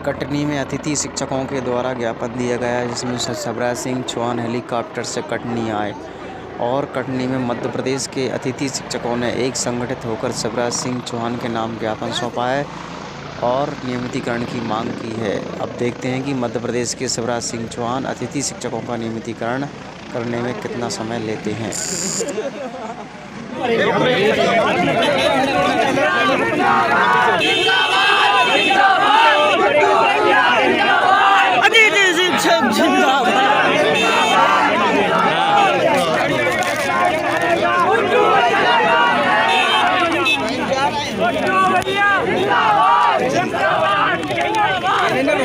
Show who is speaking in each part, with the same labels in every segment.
Speaker 1: कटनी में अतिथि शिक्षकों के द्वारा ज्ञापन दिया गया जिसमें शिवराज सिंह चौहान हेलीकॉप्टर से कटनी आए और कटनी में मध्य प्रदेश के अतिथि शिक्षकों ने एक संगठित होकर शिवराज सिंह चौहान के नाम ज्ञापन सौंपा है और नियमितीकरण की मांग की है। अब देखते हैं कि मध्य प्रदेश के शिवराज सिंह चौहान अतिथि शिक्षकों का नियमितीकरण करने में कितना समय लेते हैं।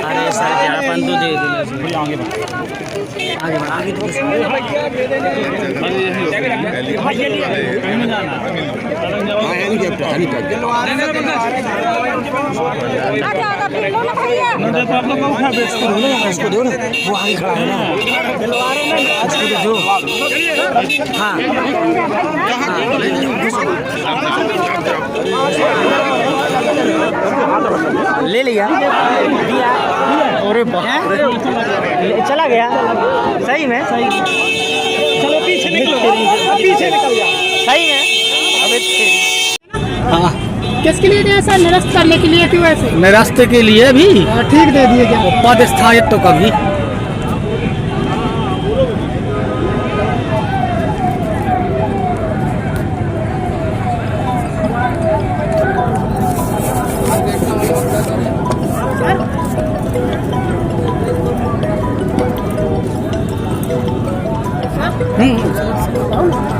Speaker 2: अरे सर ज्ञापन तो दे देना आगे तो वो आगे खड़ा है ना ले लिया चला गया सही में सही। चलो पीछे निकल जा सही है। हाँ
Speaker 3: किसके लिए ऐसा निरस्त करने के लिए क्यों ऐसे
Speaker 2: निरस्त के लिए भी
Speaker 3: ठीक दे दिए क्या
Speaker 2: पद स्थायित्व तो कभी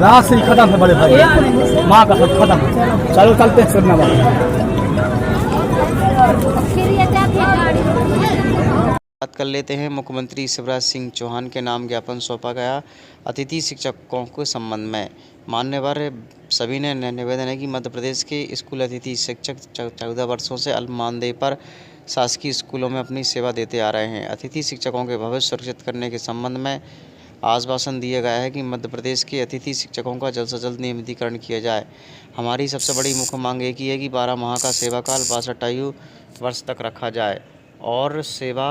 Speaker 2: रात से खत्म है बड़े भाई माँ का सब खत्म। चलो चलते हैं सुनना
Speaker 1: बात कर लेते हैं। मुख्यमंत्री शिवराज सिंह चौहान के नाम ज्ञापन सौंपा गया अतिथि शिक्षकों के संबंध में। मान्यवर सभी ने निवेदन है कि मध्य प्रदेश के स्कूल अतिथि शिक्षक 14 वर्षों से अल्प मानदेय पर शासकीय स्कूलों में अपनी सेवा देते आ रहे हैं। अतिथि शिक्षकों के भविष्य सुरक्षित करने के संबंध में आश्वासन दिया गया है कि मध्य प्रदेश के अतिथि शिक्षकों का जल्द से जल्द नियमितीकरण किया जाए। हमारी सबसे बड़ी मुख्य मांग एक ही है कि 12 माह का सेवाकाल 62 आयु वर्ष तक रखा जाए और सेवा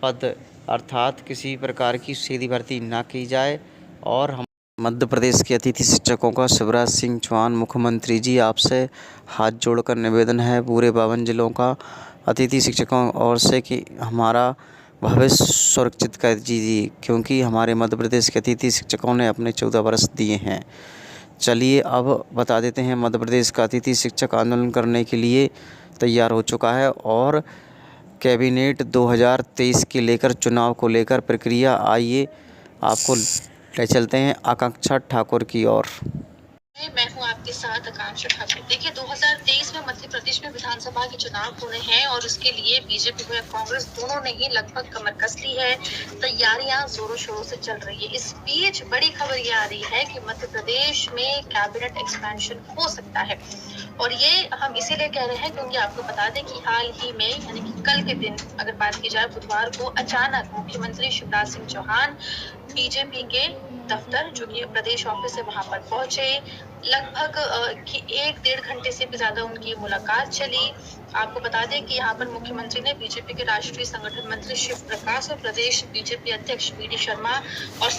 Speaker 1: पद अर्थात किसी प्रकार की सीधी भर्ती ना की जाए। और हम मध्य प्रदेश के अतिथि शिक्षकों का शिवराज सिंह चौहान मुख्यमंत्री जी आपसे हाथ जोड़कर निवेदन है पूरे 52 जिलों का अतिथि शिक्षकों और से कि हमारा भविष्य सुरक्षित कर दीजिए क्योंकि हमारे मध्य प्रदेश के अतिथि शिक्षकों ने अपने 14 वर्ष दिए हैं। चलिए अब बता देते हैं मध्य प्रदेश का अतिथि शिक्षक आंदोलन करने के लिए तैयार हो चुका है और कैबिनेट 2023 के लेकर चुनाव को लेकर प्रक्रिया आइए आपको ले चलते हैं आकांक्षा ठाकुर की ओर।
Speaker 4: मैं हूं आपके साथ आकांक्षा ठाकुर। देखिए 2023 में मध्य प्रदेश में विधानसभा के चुनाव होने हैं और उसके लिए बीजेपी हो या कांग्रेस दोनों ने ही लगभग कमर कस ली है। तैयारियां जोरों शोरों से चल रही है। इस बीच बड़ी खबर ये आ रही है कि मध्य प्रदेश में कैबिनेट एक्सपेंशन हो सकता है और ये हम इसीलिए कह रहे हैं क्योंकि आपको बता दें कि हाल ही में यानी कि कल के दिन अगर बात की जाए बुधवार को अचानक मुख्यमंत्री शिवराज सिंह चौहान बीजेपी के दफ्तर जो कि प्रदेश ऑफिस है वहां पर पहुंचे। लगभग 1-1.5 घंटे से भी ज्यादा उनकी मुलाकात चली। आपको बता दें कि यहाँ पर मुख्यमंत्री ने बीजेपी के राष्ट्रीय संगठन मंत्री शिव प्रकाश और प्रदेश बीजेपी अध्यक्ष वी.डी. शर्मा और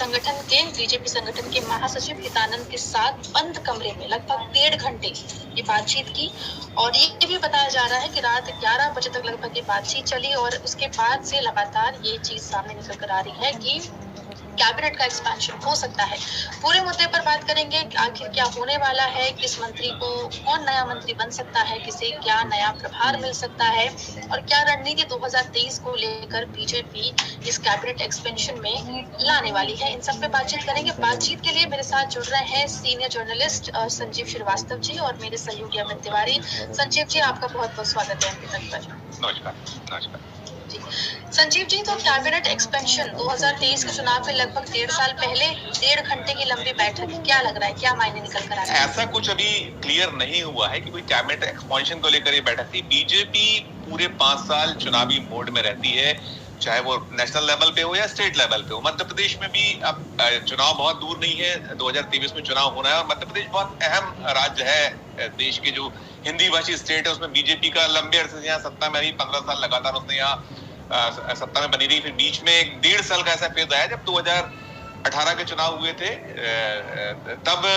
Speaker 4: बीजेपी संगठन के महासचिव हितानंद के साथ बंद कमरे में लगभग 1.5 घंटे ये बातचीत की और ये भी बताया जा रहा है कि रात 11 बजे तक लगभग ये बातचीत चली और उसके बाद से लगातार ये चीज सामने निकल कर आ रही है कि कैबिनेट का एक्सपेंशन हो सकता है। पूरे मुद्दे पर बात करेंगे आखिर क्या होने वाला है, किस मंत्री को कौन नया मंत्री बन सकता है, किसे क्या नया प्रभार मिल सकता है और क्या रणनीति 2023 को लेकर बीजेपी इस कैबिनेट एक्सपेंशन में लाने वाली है। इन सब पे बातचीत करेंगे। बातचीत के लिए मेरे साथ जुड़ रहे हैं सीनियर जर्नलिस्ट संजीव श्रीवास्तव जी और मेरे सहयोगी अमित तिवारी। संजीव जी आपका बहुत बहुत स्वागत है अमित पर।
Speaker 5: नमस्कार।
Speaker 4: संजीव जी, तो कैबिनेट एक्सपेंशन 2023 के चुनाव के लगभग 1.5 साल पहले 1.5 घंटे की लंबी बैठक, क्या लग रहा है, क्या मायने निकल कर आ रहा है?
Speaker 5: ऐसा कुछ अभी क्लियर नहीं हुआ है कि कोई कैबिनेट एक्सपेंशन को लेकर ये बैठक थी। बीजेपी पूरे 5 साल चुनावी मोड में रहती है, चाहे वो नेशनल लेवल पे हो या स्टेट लेवल पे हो। मध्य प्रदेश में भी अब चुनाव बहुत दूर नहीं है, 2023 में चुनाव होना है और मध्य प्रदेश बहुत अहम राज्य है। देश के जो हिंदी भाषी स्टेट है उसमें बीजेपी का लंबे अरसे से यहाँ सत्ता में रही, 15 साल लगातार उसने यहाँ सत्ता में बनी रही। फिर बीच में 1.5 साल का ऐसा फेज आया जब 2018 के चुनाव हुए थे, तब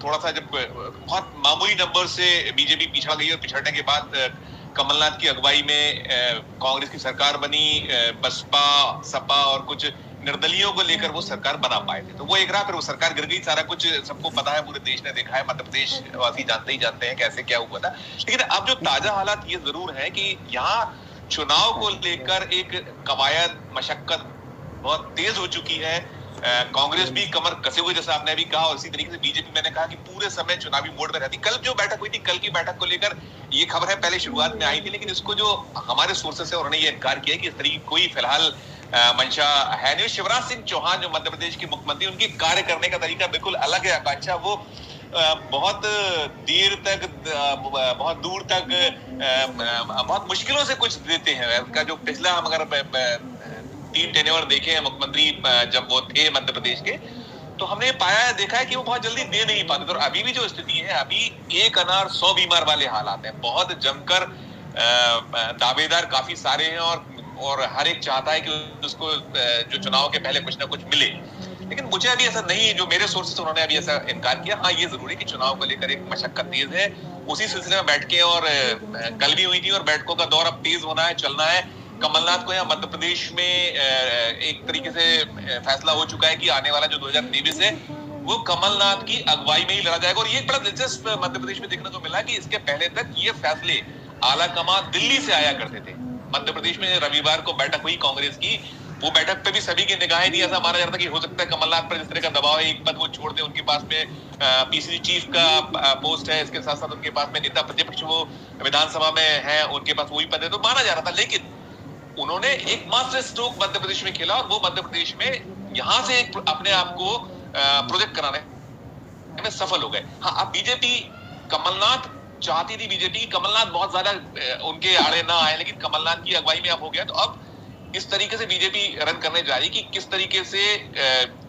Speaker 5: थोड़ा सा जब बहुत मामूली नंबर से बीजेपी पिछड़ गई और पिछड़ने के बाद कमलनाथ की अगुवाई में कांग्रेस की सरकार बनी, बसपा, सपा और कुछ निर्दलियों को लेकर वो सरकार बना पाए थे। तो वो एक रहा, फिर वो सरकार गिर गई। सारा कुछ सबको पता है, पूरे देश ने देखा है, मध्य प्रदेश वासी जानते ही जानते हैं कैसे क्या हुआ था। लेकिन अब जो ताजा हालात ये जरूर है कि यहाँ चुनाव को लेकर एक कवायद मशक्कत बहुत तेज हो चुकी है। कांग्रेस भी कमर कसे हुए, जैसा आपने अभी कहा, और इसी तरीके से बीजेपी, मैंने कहा कि पूरे समय चुनावी मोड में रहती। कल जो बैठक हुई थी, कल की बैठक को लेकर ये खबर है पहले शुरुआत में आई थी, लेकिन इसको जो हमारे सोर्सेस है उन्होंने ये इनकार किया कि इस तरीके की कोई फिलहाल मंशा है नहीं। शिवराज सिंह चौहान जो मध्य प्रदेश के मुख्यमंत्री, उनकी कार्य करने का तरीका बिल्कुल अलग है। आकांक्षा वो बहुत देर तक, बहुत दूर तक, बहुत मुश्किलों से कुछ देते हैं। उनका जो पिछला, हम अगर 3 टेन्योर देखे हैं मुख्यमंत्री जब वो थे मध्य प्रदेश के, तो हमने पाया देखा है कि वो बहुत जल्दी दे नहीं पाते। और अभी भी जो स्थिति है, अभी एक अनार 100 बीमार वाले हालात हैं। बहुत जमकर दावेदार काफी सारे हैं और हर एक चाहता है कि उसको जो चुनाव के पहले कुछ ना कुछ मिले, लेकिन मुझे अभी ऐसा नहीं, जो मेरे सोर्सेस उन्होंने अभी ऐसा इनकार किया। हाँ, ये जरूरी कि चुनाव को लेकर एक मशक्कत तेज है। उसी सिलसिले में बैठ के, और कल भी हुई थी, और बैठकों का दौर अब तेज होना है, चलना है। कमलनाथ को यहाँ मध्य प्रदेश में एक तरीके से फैसला हो चुका है कि आने वाला जो 2023 है वो कमलनाथ की अगुवाई में ही लड़ा जाएगा। और ये बड़ा दिलचस्प मध्य प्रदेश में देखने को मिला कि इसके पहले तक ये फैसले आला कमान दिल्ली से आया करते थे। मध्य प्रदेश में रविवार को बैठक हुई कांग्रेस की, वो बैठक पे भी सभी की निगाहें थी। ऐसा माना जाता था कि हो सकता है कमलनाथ पर जिस तरह का दबाव है, एक पद वो छोड़ दे, उनके पास में पीसीसी चीफ का पोस्ट है, इसके साथ साथ उनके पास में नेता प्रतिपक्ष वो विधानसभा में है, उनके पास वही पद है, तो माना जा रहा था। लेकिन उन्होंने एक मास्टर स्ट्रोक मध्य प्रदेश में खेला और वो मध्य प्रदेश में यहां से एक अपने आप को प्रोजेक्ट कराने में सफल हो गए। हाँ, अब बीजेपी, कमलनाथ चाहती थी बीजेपी, कमलनाथ बहुत ज्यादा उनके आड़े ना आए, लेकिन कमलनाथ की अगुवाई में अब हो गया। तो अब इस तरीके से बीजेपी रन करने जा रही कि किस तरीके से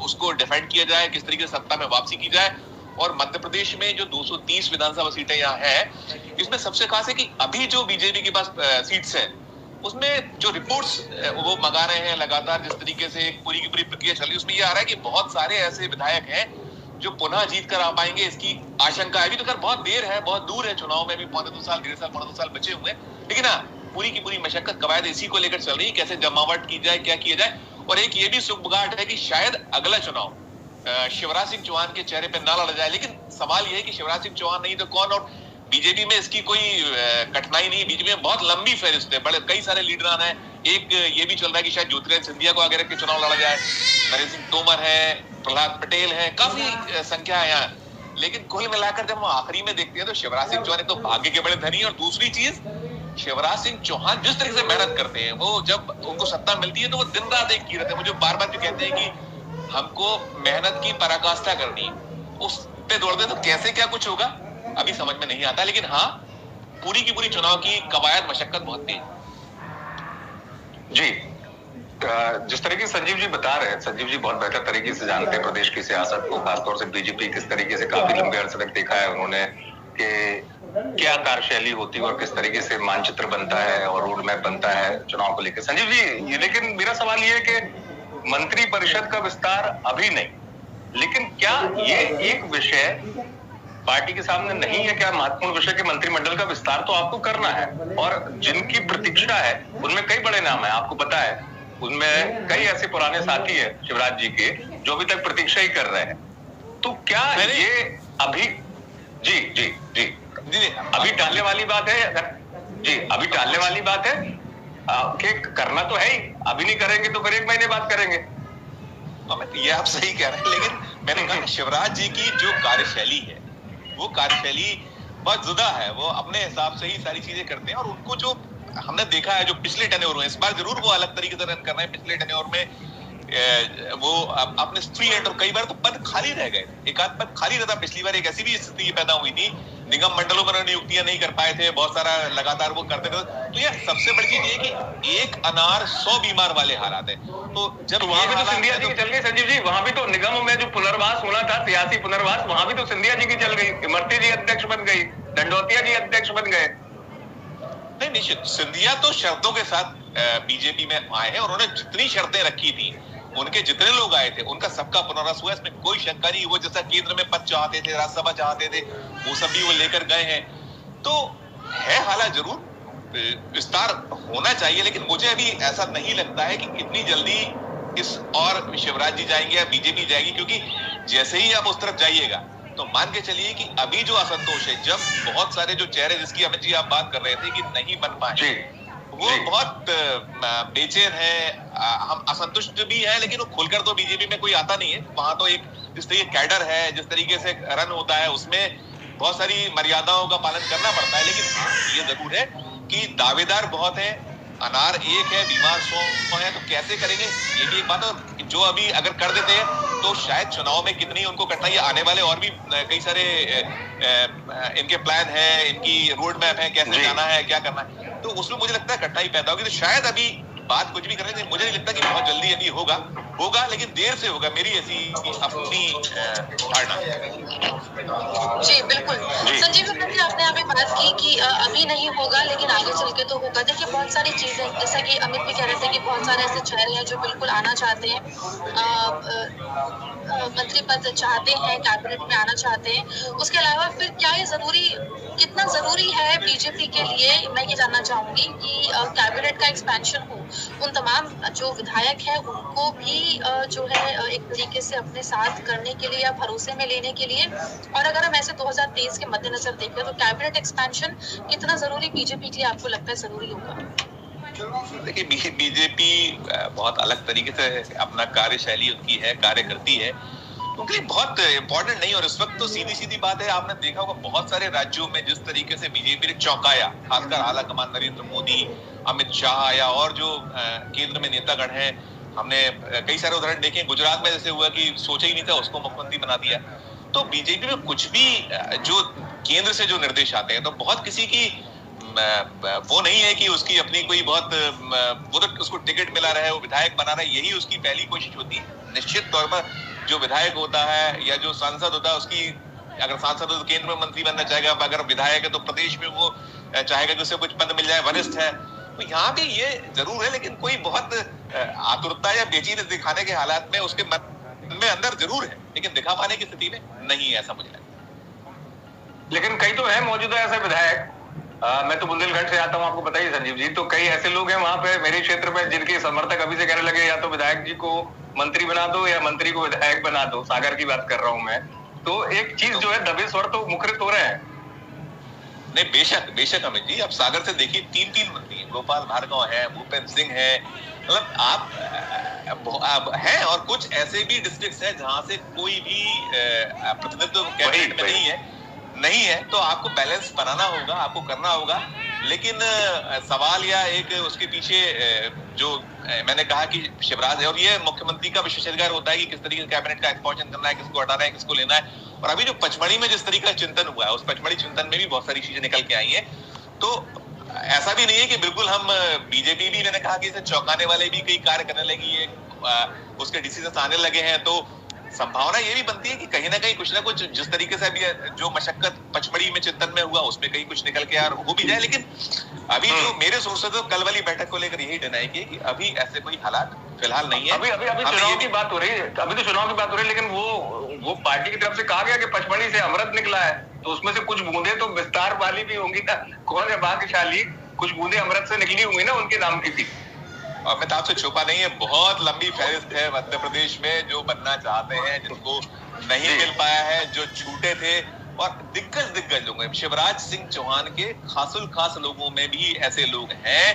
Speaker 5: उसको डिफेंड किया जाए, किस तरीके से सत्ता में वापसी की जाए। और मध्य प्रदेश में जो 230 विधानसभा सीटें यहाँ है, इसमें सबसे खास है कि अभी जो बीजेपी के पास सीट्स है, उसमें जो रिपोर्ट्स वो मंगा रहे हैं लगातार, जिस तरीके से पूरी की पूरी प्रक्रिया चल रही है, उसमें ये आ रहा है कि बहुत सारे ऐसे विधायक हैं जो पुनः जीत कर आ पाएंगे, इसकी आशंका है। अभी तो खैर बहुत देर है, बहुत दूर है, चुनाव में भी 1.5 साल, 1.5 साल, 1.5 साल बचे हुए हैं। लेकिन हाँ, पूरी की पूरी मशक्कत कवायद इसी को लेकर चल रही है, कैसे जमावट की जाए, क्या किया जाए। और एक ये भी सुगबुगाहट है कि शायद अगला चुनाव शिवराज सिंह चौहान के चेहरे पर ना लड़ा जाए। लेकिन सवाल यह है कि शिवराज सिंह चौहान नहीं तो कौन। और बीजेपी में इसकी कोई कठिनाई नहीं। बीजेपी में बहुत लंबी फहरिस्त है, बड़े कई सारे लीडर हैं। एक ये भी चल रहा है कि शायद ज्योतिरादित्य सिंधिया को आगे रख के चुनाव लड़ा जाए, नरेंद्र सिंह तोमर है, प्रहलाद पटेल है, काफी संख्या है यहाँ। लेकिन कुल मिलाकर जब हम आखिरी में देखते हैं तो शिवराज सिंह चौहान तो भाग्य के बड़े धनी। और दूसरी चीज, शिवराज सिंह चौहान जिस तरीके से मेहनत करते हैं, वो जब उनको सत्ता मिलती है तो वो दिन रात एक की रहते हैं। मुझे बार बार जो कहते हैं कि हमको मेहनत की पराकाष्ठा करनी है, उस पे दौड़ते तो कैसे क्या कुछ होगा अभी समझ में नहीं आता। लेकिन हाँ, पूरी की पूरी चुनाव की कवायद मशक्कत बहुत तेज
Speaker 6: जी। जिस तरीके से संजीव जी बता रहे हैं, संजीव जी बहुत बेहतर तरीके से जानते हैं प्रदेश की सियासत को, खासतौर से बीजेपी किस तरीके से काफी लंबे अरसे तक देखा है उन्होंने कि क्या कार्यशैली होती है और किस तरीके से मानचित्र बनता है और रोड मैप बनता है चुनाव को लेकर। संजीव जी, लेकिन मेरा सवाल ये है कि मंत्री परिषद का विस्तार अभी नहीं, लेकिन क्या ये एक विषय पार्टी के सामने नहीं है? क्या महत्वपूर्ण विषय के मंत्रिमंडल का विस्तार तो आपको करना है, और जिनकी प्रतीक्षा है उनमें कई बड़े नाम है, आपको पता है। उनमें कई ऐसे पुराने साथी है शिवराज जी के जो अभी तक प्रतीक्षा ही कर रहे हैं। तो क्या ये अभी जी जी जी जी अभी टालने वाली बात है? जी, अभी टालने वाली बात है कि करना तो है ही, अभी नहीं करेंगे तो फिर 1 महीने बाद करेंगे।
Speaker 5: ये आप सही कह रहे हैं, लेकिन मैंने कहा शिवराज जी की जो कार्यशैली है, वो कार्यशैली बहुत जुदा है। वो अपने हिसाब से ही सारी चीजें करते हैं। और उनको जो हमने देखा है, जो पिछले टेन्योर में, इस बार जरूर वो अलग तरीके से रन कर रहे हैं। पिछले टेन्योर में वो अपने फ्री हैंड, और कई बार तो पद खाली रह गए, एक आध पद खाली रहता। पिछली बार एक ऐसी भी स्थिति पैदा हुई थी, निगम मंडलों में नियुक्तियां नहीं कर पाए थे, बहुत सारा लगातार वो करते थे। तो ये सबसे बड़ी चीज ये कि एक अनार 100 बीमार वाले हालात है। तो जब
Speaker 6: वहां भी तो सिंधिया जी की चल गई संजीव जी, वहां भी तो निगम में जो पुनर्वास होना था, सियासी पुनर्वास, वहां भी तो सिंधिया जी की चल गई, इमरती जी अध्यक्ष बन गई, दंडोतिया जी अध्यक्ष बन गए।
Speaker 5: नहीं, निश्चित सिंधिया तो शर्तों के साथ बीजेपी में आए हैं और उन्होंने जितनी शर्तें रखी थी, उनके जितने लोग आए थे, उनका सबका पुनर्वास हुआ, इसमें कोई शंका नहीं। वो जैसा केंद्र में पद चाहते थे, राज्यसभा चाहते थे, वो सब भी वो लेकर गए हैं। तो है हालात जरूर विस्तार होना चाहिए, लेकिन मुझे अभी ऐसा नहीं लगता है कि इतनी जल्दी इस और शिवराज जी जाएंगे या बीजेपी जाएगी, क्योंकि जैसे ही आप उस तरफ जाइएगा तो मान के चलिए कि अभी जो असंतोष है, जब बहुत सारे जो चेहरे जिसकी अमित जी आप बात कर रहे थे कि नहीं बन पाए, वो बहुत बेचैन है, हम असंतुष्ट भी है, लेकिन वो खुलकर तो बीजेपी में कोई आता नहीं है। वहां तो एक जिस तरीके कैडर है, जिस तरीके से रन होता है, उसमें बहुत सारी मर्यादाओं का पालन करना पड़ता है। लेकिन हाँ, ये जरूर है कि दावेदार बहुत है, अनार एक है, बीमार 100 है, तो कैसे करेंगे ये भी एक बात है। जो अभी अगर कर देते हैं तो शायद चुनाव में कितनी उनको कठिनाई आने वाले और भी कई सारे इनके प्लान है, इनकी रोड मैप है, कैसे जाना है, क्या करना है, तो उसमें मुझे लगता है कठिनाई पैदा होगी। तो शायद अभी बात कुछ भी करें, मुझे नहीं लगता कि बहुत जल्दी अभी होगा, लेकिन देर से होगा, मेरी ऐसी अपनी धारणा।
Speaker 4: जी बिल्कुल। संजीव जी, आपने अभी बात की कि अभी नहीं होगा लेकिन आगे चल के तो होगा। देखिए बहुत सारी चीजें, जैसा कि अमित भी कह रहे थे कि बहुत सारे ऐसे चेहरे हैं जो बिल्कुल आना चाहते हैं, मंत्री पद चाहते हैं, कैबिनेट में आना चाहते हैं। उसके अलावा फिर क्या ये कितना जरूरी है बीजेपी के लिए, मैं ये जानना चाहूंगी कि कैबिनेट का एक्सपेंशन हो, उन तमाम जो विधायक हैं उनको भी जो है एक तरीके से अपने साथ करने के लिए या भरोसे में लेने के लिए। और अगर हम ऐसे 2023 के मद्देनजर देखें तो कैबिनेट एक्सपेंशन कितना जरूरी बीजेपी के लिए आपको लगता है जरूरी होगा?
Speaker 5: देखिए बीजेपी बहुत अलग तरीके से अपना कार्यशैली उनकी है, कार्य करती है, उनके लिए बहुत इंपॉर्टेंट नहीं। और इस वक्त तो सीधी बात है, आपने देखा होगा बहुत सारे राज्यों में जिस तरीके से बीजेपी ने चौंकाया, खासकर आला कमान नरेंद्र मोदी, अमित शाह या और जो केंद्र में नेतागण हैं, हमने कई सारे उदाहरण देखे। गुजरात में जैसे हुआ कि सोचा ही नहीं था, उसको मुख्यमंत्री बना दिया। तो बीजेपी में कुछ भी जो केंद्र से जो निर्देश आते हैं, तो बहुत किसी की वो नहीं है कि उसकी अपनी कोई बहुत वो तो उसको टिकट मिला रहा है, वो विधायक बना रहा है, यही उसकी पहली कोशिश होती है। निश्चित तौर पर जो विधायक होता है या जो सांसद होता है, उसकी अगर सांसद हो तो केंद्र में मंत्री बनना चाहेगा, अगर विधायक है तो प्रदेश में वो चाहेगा कि उसे कुछ पद मिल जाए, वरिष्ठ है। तो यहाँ भी ये जरूर है, लेकिन कोई बहुत आतुरता या बेचैनी दिखाने के हालात में उसके मन में अंदर जरूर है, लेकिन दिखा पाने की स्थिति में नहीं है, ऐसा मुझे लगता।
Speaker 6: लेकिन कई तो है मौजूदा ऐसे विधायक, मैं तो बुंदेलखंड से आता हूँ, आपको पता ही है संजीव जी, तो कई ऐसे लोग हैं वहां पे मेरे क्षेत्र में जिनके समर्थक अभी से कहने लगे या तो विधायक जी को मंत्री बना दो या मंत्री को विधायक बना दो। सागर की बात कर रहा हूँ मैं। तो एक चीज जो है, दबे स्वर तो मुखरित हो रहे हैं।
Speaker 5: नहीं, बेशक अमित जी, आप सागर से देखिए, 3 मंत्री हैं, गोपाल भार्गव है, भूपेंद्र सिंह है, मतलब आप हैं। और कुछ ऐसे भी डिस्ट्रिक्ट है जहां से कोई भी प्रतिनिधित्व कैबिनेट में नहीं है, तो आपको बैलेंस बनाना होगा, आपको करना होगा। लेकिन सवाल या एक उसके पीछे जो मैंने कहा कि शिवराज है, और ये मुख्यमंत्री का विशेषाधिकार होता है कि किस तरीके से कैबिनेट का एक्सपेंशन करना है, किसको हटाना है, किसको लेना है। और अभी जो पचमढ़ी में जिस तरीके का चिंतन हुआ है, उस पचमढ़ी चिंतन में भी बहुत सारी चीजें निकल के आई हैं। तो ऐसा भी नहीं है कि बिल्कुल हम बीजेपी भी, मैंने कहा कि इसे चौंकाने वाले भी कई कार्य करने लगी है, उसके डिसीजन आने लगे हैं। तो संभावना ये भी बनती है कि कहीं ना कहीं कुछ ना कुछ जिस तरीके से अभी जो मशक्कत पचमढ़ी में चिंतन में हुआ, उसमें कहीं कुछ निकल के यार हो भी जाए। लेकिन अभी जो मेरे सोच से तो कल वाली बैठक को लेकर यही डिनाई की कि अभी ऐसे कोई हालात फिलहाल नहीं है।
Speaker 6: अभी चुनाव की बात हो रही है, अभी तो चुनाव की बात हो रही है, लेकिन वो पार्टी की तरफ से कहा गया कि पचमढ़ी से अमृत निकला है, तो उसमें से कुछ बूंदे तो विस्तार वाली भी होंगी ना। कौन है भाग्यशाली, कुछ बूंदे अमृत से निकली होंगी ना उनके नाम की भी।
Speaker 5: अमित, आपसे छुपा नहीं है, बहुत लंबी फहरिस्त है मध्य प्रदेश में जो बनना चाहते हैं, जिनको नहीं मिल पाया है, जो छूटे थे। और दिग्गज लोग हैं, शिवराज सिंह चौहान के खास लोगों में भी ऐसे लोग हैं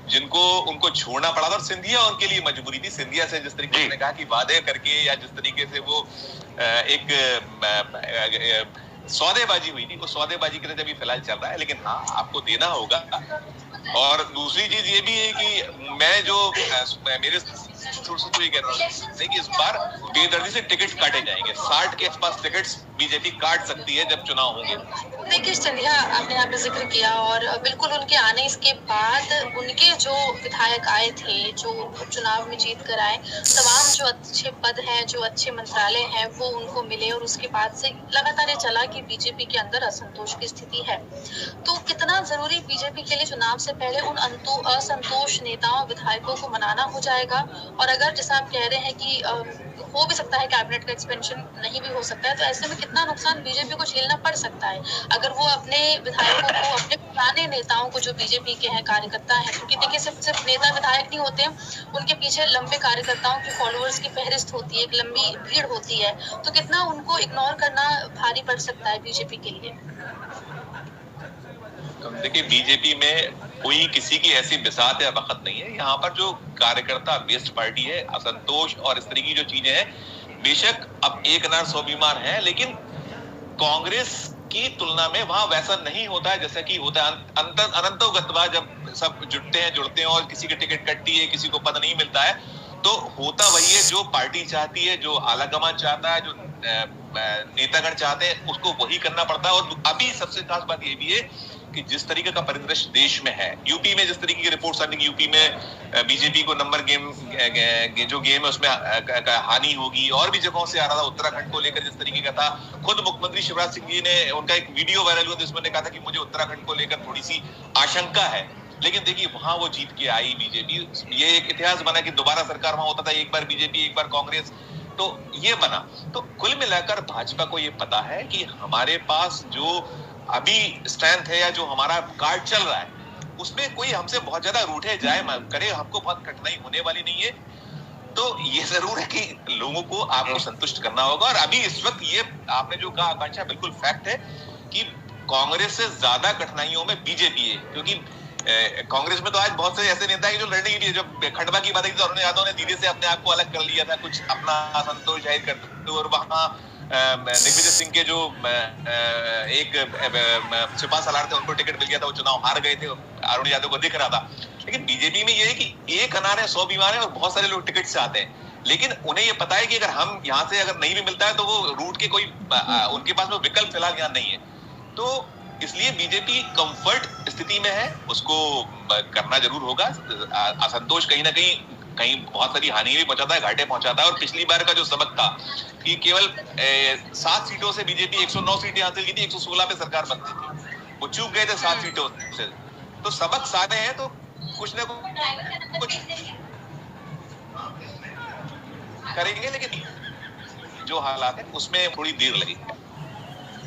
Speaker 5: जिनको उनको छोड़ना पड़ा था। और सिंधिया उनके लिए मजबूरी थी। सिंधिया से जिस तरीके से कहा कि वादे करके या जिस तरीके से वो एक सौदेबाजी हुई थी, वो सौदेबाजी की तरह अभी फिलहाल चल रहा है। लेकिन हाँ, आपको देना होगा। और दूसरी चीज ये भी है कि मैं जो मेरे ये कह रहा हूँ देखिए इस बार बेदर्दी से टिकट काटे जाएंगे। 60 के आसपास टिकट्स बीजेपी काट सकती है जब चुनाव होंगे।
Speaker 4: देखिए संध्या, आपने यहाँ पे जिक्र किया और बिल्कुल उनके आने इसके बाद उनके जो विधायक आए थे, जो चुनाव में जीत कर आए, तमाम जो अच्छे पद हैं, जो अच्छे मंत्रालय हैं, वो उनको मिले और उसके बाद से लगातार ये चला कि बीजेपी के अंदर असंतोष की स्थिति है। तो कितना जरूरी बीजेपी के लिए चुनाव से पहले उन असंतोष नेताओं विधायकों को मनाना हो जाएगा? और अगर जैसा आप कह रहे हैं कि हो भी सकता है कैबिनेट का एक्सपेंशन नहीं भी हो सकता है, तो ऐसे में कितना नुकसान बीजेपी को झेलना पड़ सकता है अगर वो अपने विधायकों को, अपने पुराने नेताओं को जो बीजेपी के हैं कार्यकर्ता हैं, क्योंकि देखिए सिर्फ नेता विधायक नहीं होते, उनके पीछे लंबे कार्यकर्ताओं की फॉलोअर्स की फहरिस्त होती है, एक लंबी भीड़ होती है, तो कितना उनको इग्नोर करना भारी पड़ सकता है बीजेपी के लिए?
Speaker 5: देखिए बीजेपी में कोई किसी की ऐसी बिसात या वक्त नहीं है। यहाँ पर जो कार्यकर्ता बेस्ड पार्टी है, असंतोष और इस तरह की जो चीजें हैं, बेशक अब एक अनार 100 बीमार है, लेकिन कांग्रेस की तुलना में वहां वैसा नहीं होता है जैसा कि होता है अनंतोगतवा। जब सब जुड़ते हैं और किसी की टिकट कटती है, किसी को पद नहीं मिलता है, तो होता वही है जो पार्टी चाहती है, जो आलाकमान चाहता है, जो नेतागण चाहते हैं, उसको वही करना पड़ता है। और अभी सबसे खास बात ये भी है कि जिस तरीके का परिदृश्य देश में है, यूपी में जिस तरीके की रिपोर्ट्स आने की, यूपी में बीजेपी को नंबर गेम जो गेम है उसमें हानि होगी, और भी जगहों से आ रहा था। उत्तराखंड को लेकर जिस तरीके का था, खुद मुख्यमंत्री शिवराज सिंह जी ने, उनका एक वीडियो वायरल हुआ जिसमें कहा था कि मुझे उत्तराखंड को लेकर थोड़ी सी आशंका है, लेकिन देखिए वहां वो जीत के आई बीजेपी। ये एक इतिहास बना कि दोबारा सरकार वहां होता था, एक बार बीजेपी एक बार कांग्रेस, तो ये बना। तो कुल मिलाकर भाजपा को ये पता है कि हमारे पास जो अभी स्ट्रेंथ है या जो हमारा कार्ड चल रहा है, उसमें कोई हमसे बहुत ज्यादा रूठे जाए करे, हमको बहुत कठिनाई होने वाली नहीं है। तो ये जरूर है कि लोगों को आपको संतुष्ट करना होगा। और अभी इस वक्त ये आपने जो कहा आकांक्षा, बिल्कुल फैक्ट है कि कांग्रेस से ज्यादा कठिनाइयों में बीजेपी है, क्योंकि कांग्रेस में तो आज बहुत से ऐसे नेता है जो लड़ने के लिए, जब खंडवा की बात की तो अरुण यादव ने धीरे से अपने आप को अलग कर लिया था, कुछ अपना असंतोष जाहिर करते, और वहां दिग्विजय सिंह के जो एक सिपा सलार थे, उनको टिकट मिल गया था, वो चुनाव हार गए थे, अरुण यादव को दिख रहा था। लेकिन बीजेपी में ये है कि एक अनार है 100 बीमार है, और बहुत सारे लोग टिकट से आते हैं, लेकिन उन्हें ये पता है कि अगर हम यहाँ से अगर नहीं भी मिलता है तो वो रूट के कोई उनके पास में विकल्प फिलहाल यहाँ नहीं है। तो इसलिए बीजेपी कंफर्ट स्थिति में है, उसको करना जरूर होगा। असंतोष कहीं ना कहीं बहुत सारी हानि भी पहुंचाता है, घाटे पहुंचाता है। और पिछली बार का जो सबक था कि केवल 7 सीटों से बीजेपी 109 सीटें हासिल की थी, 116 पे सरकार बनती थी, वो चूक गए थे 7 सीटों से। तो सबक सारे हैं, तो कुछ ना कुछ करेंगे, लेकिन जो हालात है उसमें थोड़ी देर लगेगी।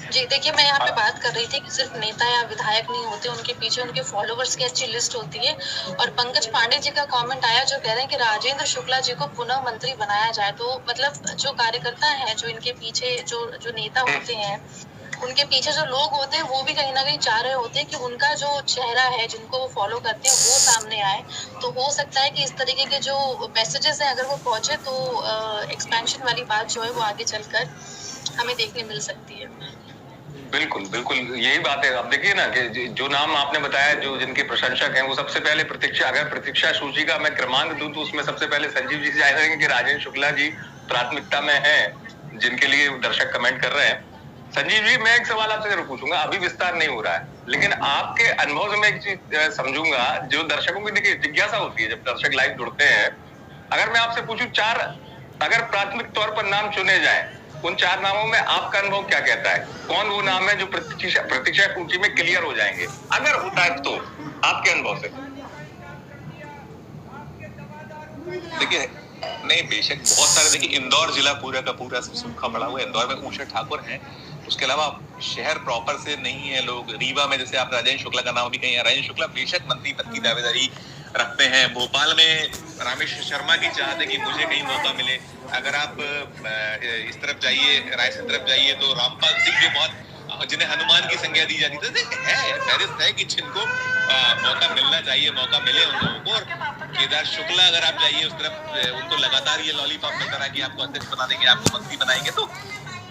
Speaker 4: जी देखिए, मैं यहाँ पे बात कर रही थी कि सिर्फ नेता या विधायक नहीं होते, उनके पीछे उनके फॉलोअर्स की अच्छी लिस्ट होती है। और पंकज पांडे जी का कमेंट आया जो कह रहे हैं कि राजेंद्र शुक्ला जी को पुनः मंत्री बनाया जाए। तो मतलब जो कार्यकर्ता हैं, जो इनके पीछे जो नेता होते हैं, उनके पीछे जो लोग होते हैं, वो भी कहीं ना कहीं चाह रहे होते हैं कि उनका जो चेहरा है, जिनको वो फॉलो करते हैं, वो सामने आए। तो हो सकता है कि इस तरीके के जो मैसेजेस हैं, अगर वो पहुंचे तो एक्सपेंशन वाली बात जो है वो आगे चलकर हमें देखने मिल सकती है।
Speaker 6: बिल्कुल बिल्कुल यही बात है। अब देखिए ना कि जो नाम आपने बताया, जो जिनके प्रशंसक हैं, वो सबसे पहले प्रतीक्षा सूची का मैं क्रमांक दूं तो उसमें सबसे पहले संजीव जी से आएंगे कि राजेंद्र शुक्ला जी प्राथमिकता में हैं, जिनके लिए दर्शक कमेंट कर रहे हैं। संजीव जी, मैं एक सवाल आपसे जरूर पूछूंगा, अभी विस्तार नहीं हो रहा है, लेकिन आपके अनुभव से मैं एक चीज समझूंगा, जो दर्शकों की देखिए जिज्ञासा होती है जब दर्शक लाइव जुड़ते हैं। अगर मैं आपसे पूछूं, 4 अगर प्राथमिक तौर पर नाम चुने जाए, उन 4 नामों में आपका अनुभव क्या कहता है? कौन वो नाम है जो प्रतीक्षा सूची में क्लियर हो जाएंगे, अगर होता है तो, आपके अनुभव से?
Speaker 5: देखिए, नहीं बेशक बहुत सारे, देखिए इंदौर जिला पूरा का पूरा सूखा पड़ा हुआ है। इंदौर में उषा ठाकुर हैं, उसके अलावा शहर प्रॉपर से नहीं है लोग। रीवा में जैसे आप राजेंद्र शुक्ला का नाम भी कहीं, राजेंद्र शुक्ला बेशक मंत्री पद की दावेदारी रखते हैं। भोपाल में रामेश्वर शर्मा की चाहत है कि मुझे कहीं मौका मिले। अगर आप इस तरफ जाइए, रायसेन तरफ जाइए, तो रामपाल सिंह जो बहुत, जिन्हें हनुमान की संज्ञा दी जाती है, फहरिस्त है कि जिनको मौका मिलना चाहिए, मौका मिले उन लोगों को। और केदार शुक्ला अगर आप जाइए उस तरफ, उनको लगातार ये लॉलीपॉप मिलता रहा कि आपको अध्यक्ष बना देंगे, आपको मंत्री बनाएंगे। तो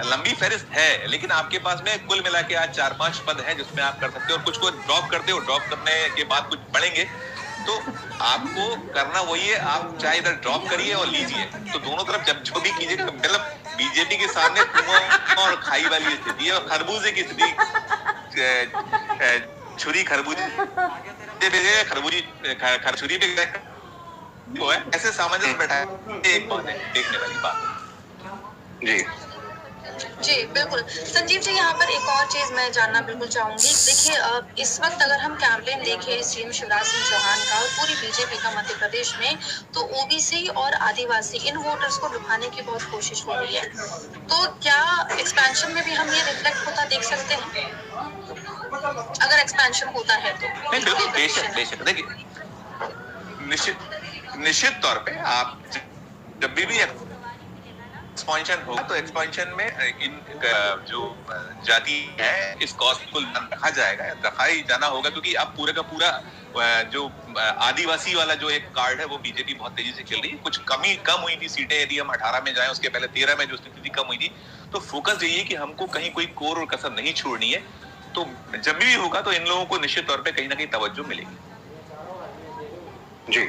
Speaker 5: लंबी फहरिस्त है, लेकिन आपके पास में कुल मिला के आज 4-5 पद हैं जिसमें आप कर सकते हो, और कुछ को ड्रॉप करते हो, ड्रॉप करने के बाद कुछ बढ़ेंगे। तो आपको करना वही है, आप चाहे इधर ड्रॉप करिए और लीजिए, तो दोनों तरफ जब जो भी कीजिए, मतलब बीजेपी के सामने कुआं और खाई वाली स्थिति है, और खरबूजे की स्थिति, छुरी खरबूजे पे खरबूजी छुरी पे वो है, ऐसे सामंजस्य बैठा है, एक बात है देखने वाली बात।
Speaker 6: जी
Speaker 4: जी बिल्कुल। संजीव जी, यहाँ पर एक और चीज मैं जानना बिल्कुल चाहूंगी। देखिए, इस वक्त अगर हम कैंपेन देखें सीएम शिवराज सिंह चौहान का और पूरी बीजेपी का मध्य प्रदेश में, तो ओबीसी और आदिवासी इन वोटर्स को लुभाने की बहुत कोशिश हो रही है। तो क्या एक्सपेंशन में भी हम ये रिफ्लेक्ट होता देख सकते हैं? अगर एक्सपेंशन होता है तो
Speaker 5: नहीं, बिल्कुल, बेशक बेशक। देखिए, निश्चित तौर पे आप जब भी एक्सपेंशन होगा, तो एक्सपेंशन में इन जो जाति है इस कॉस्ट को रखा जाएगा, रखा ही जाना होगा, क्योंकि अब पूरे का पूरा जो आदिवासी वाला जो एक कार्ड है वो बीजेपी बहुत तेजी से खेल रही है। कुछ कम हुई थी सीटें, यदि हम 18 में जाएं, उसके पहले 13 में जो स्थिति कम हुई थी, तो फोकस यही है कि हमको कहीं कोई कोर और कसर नहीं छोड़नी है। तो जब भी होगा तो इन लोगों को निश्चित तौर पे कहीं ना कहीं तवज्जो मिलेगी।
Speaker 6: जी,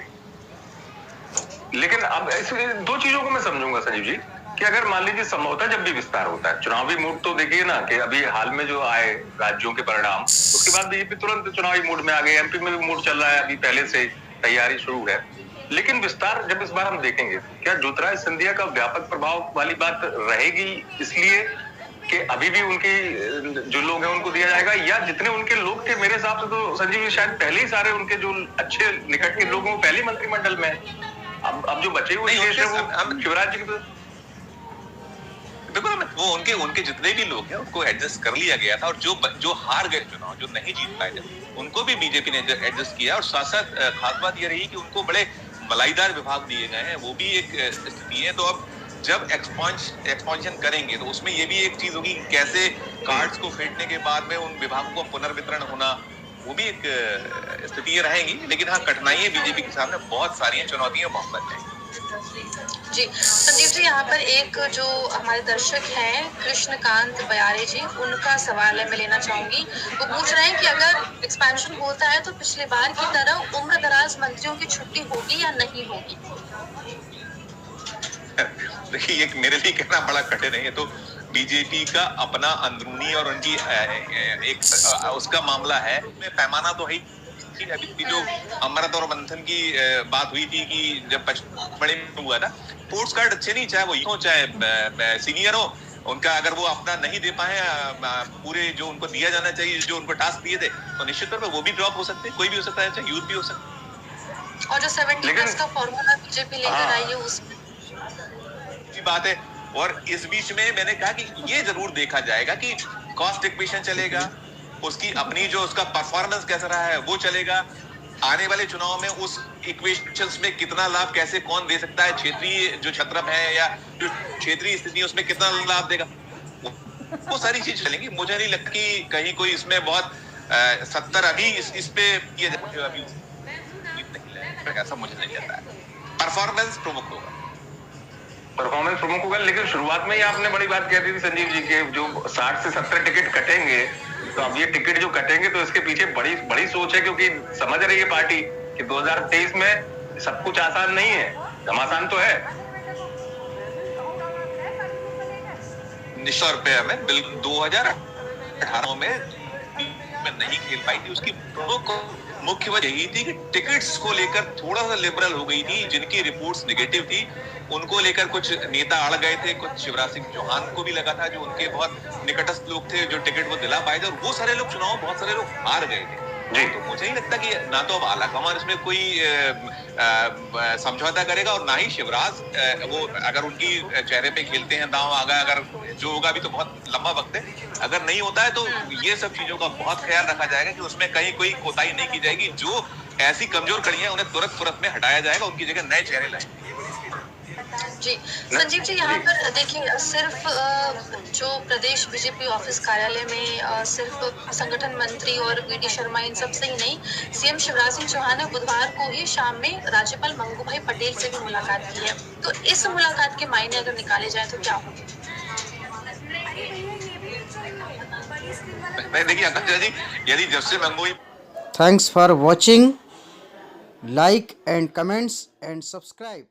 Speaker 6: लेकिन अब इसमें दो चीजों को मैं समझूंगा संजीव जी, कि अगर मान लीजिए संभवतः जब भी विस्तार होता है, चुनावी मूड तो देखिए ना कि अभी हाल में जो आए राज्यों के परिणाम, उसके बाद बीजेपी तुरंत चुनावी मूड में आ गई। एमपी में भी मूड चल रहा है, अभी पहले से तैयारी शुरू है। लेकिन विस्तार जब इस बार हम देखेंगे, क्या ज्योतिरादित्य सिंधिया का व्यापक प्रभाव वाली बात रहेगी, इसलिए कि अभी भी उनके जो लोग हैं उनको दिया जाएगा, या जितने उनके लोग थे, मेरे हिसाब से तो संजीव जी शायद पहले ही सारे उनके जो अच्छे निकट के लोग हैं वो पहले मंत्रिमंडल में है। अब जो बचे हुए शेष है वो शिवराज जी के,
Speaker 5: बिल्कुल, वो उनके जितने भी लोग हैं उनको एडजस्ट कर लिया गया था, और जो हार गए चुनाव, जो नहीं जीत पाए थे, उनको भी बीजेपी ने एडजस्ट किया। और साथ साथ खास बात ये रही कि उनको बड़े मलाईदार विभाग दिए गए हैं, वो भी एक स्थिति है। तो अब जब एक्सपेंशन करेंगे तो उसमें ये भी एक चीज होगी, कैसे कार्ड्स को फेंटने के बाद में उन विभागों को पुनर्वितरण होना, वो भी एक स्थिति रहेंगी। लेकिन हाँ, कठिनाइयां बीजेपी के सामने बहुत सारी हैं, चुनौतियां बहुत बन जाएंगी।
Speaker 4: जी संजीव जी, यहाँ पर एक जो हमारे दर्शक हैं कृष्णकांत बयारे जी, उनका सवाल है, मैं लेना चाहूंगी। वो पूछ रहे हैं कि अगर एक्सपेंशन होता है तो पिछली बार की तरह उम्र दराज मंत्रियों की छुट्टी होगी या नहीं होगी?
Speaker 5: देखिए, ये मेरे लिए कहना बड़ा कठिन है। ये तो बीजेपी का अपना अंदरूनी और उनकी एक उसका मामला है। पैमाना तो है कि अभी जो अमृत और मंथन की बात हुई थी कि जब पचमढ़ी में हुआ था, स्पोर्ट्स कार्ड अच्छे नहीं, चाहे वो हो चाहे सीनियर हो, उनका अगर वो अपना नहीं दे पाए पूरे जो उनको दिया जाना चाहिए, जो उनको टास्क दिए थे, तो निश्चित तौर पर वो भी ड्रॉप हो सकते हैं। कोई भी हो सकता है, चाहे यूथ भी हो सकता है।
Speaker 4: और जो 70+ का फॉर्मूला बीजेपी लेकर आई है उसमें
Speaker 5: बात है। और इस बीच में मैंने कहा कि ये जरूर देखा जाएगा कि कॉस्ट इक्वेशन चलेगा, उसकी अपनी जो उसका परफॉर्मेंस कैसा रहा है वो चलेगा। आने वाले चुनाव में उस इक्वेशंस में कितना लाभ कैसे कौन दे सकता है, क्षेत्रीय जो छत्रप है या जो क्षेत्रीय स्थिति है उसमें कितना लाभ देगा, वो सारी चीज चलेंगी। मुझे नहीं लगता कि कहीं कोई इसमें बहुत 70 अभी इस पे किया जाए, अभी ऐसा मुझे नहीं लगता है। परफॉर्मेंस प्रमुख होगा,
Speaker 6: परफॉर्मेंस प्रमुख होगा। लेकिन शुरुआत में ही आपने बड़ी बात कह दी थी संजीव जी के, जो 60 से 70 टिकट कटेंगे, तो अब ये टिकट जो कटेंगे तो इसके पीछे बड़ी सोच है, क्योंकि समझ रही है पार्टी कि 2023 में सब कुछ आसान नहीं है, घमासान तो है।
Speaker 5: निश्चित तौर पे हमें 2018 में नहीं खेल पाई थी, उसकी मुख्य वजह यही थी कि टिकट्स को लेकर थोड़ा सा लिबरल हो गई थी। जिनकी रिपोर्ट्स नेगेटिव थी उनको लेकर कुछ नेता अड़ गए थे, कुछ शिवराज सिंह चौहान को भी लगा था, जो उनके बहुत निकटस्थ लोग थे, जो टिकट वो दिला पाए थे, और वो सारे लोग चुनाव बहुत सारे लोग हार गए थे। तो मुझे नहीं लगता कि ना तो अब आलाकमान इसमें कोई समझौता करेगा, और ना ही शिवराज वो अगर उनकी चेहरे पे खेलते हैं दांव आगा, अगर जो होगा अभी तो बहुत लंबा वक्त है, अगर नहीं होता है तो ये सब चीजों का बहुत ख्याल रखा जाएगा कि उसमें कहीं कोई कोताही नहीं की जाएगी। जो ऐसी कमजोर कड़ियां उन्हें तुरंत में हटाया जाएगा, उनकी जगह नए चेहरे लाएंगे।
Speaker 4: जी संजीव जी, यहाँ पर देखिए, सिर्फ जो प्रदेश बीजेपी ऑफिस कार्यालय में सिर्फ संगठन मंत्री और वीडी शर्मा इन सब से ही नहीं, सीएम शिवराज सिंह चौहान ने बुधवार को ही शाम में राज्यपाल मंगूभाई पटेल से भी मुलाकात की है। तो इस मुलाकात के मायने अगर निकाले जाए तो क्या होंगे?
Speaker 5: देखिए आकांक्षा जी, यदि जब से Mangubhai
Speaker 1: thanks for watching. like and comments and subscribe.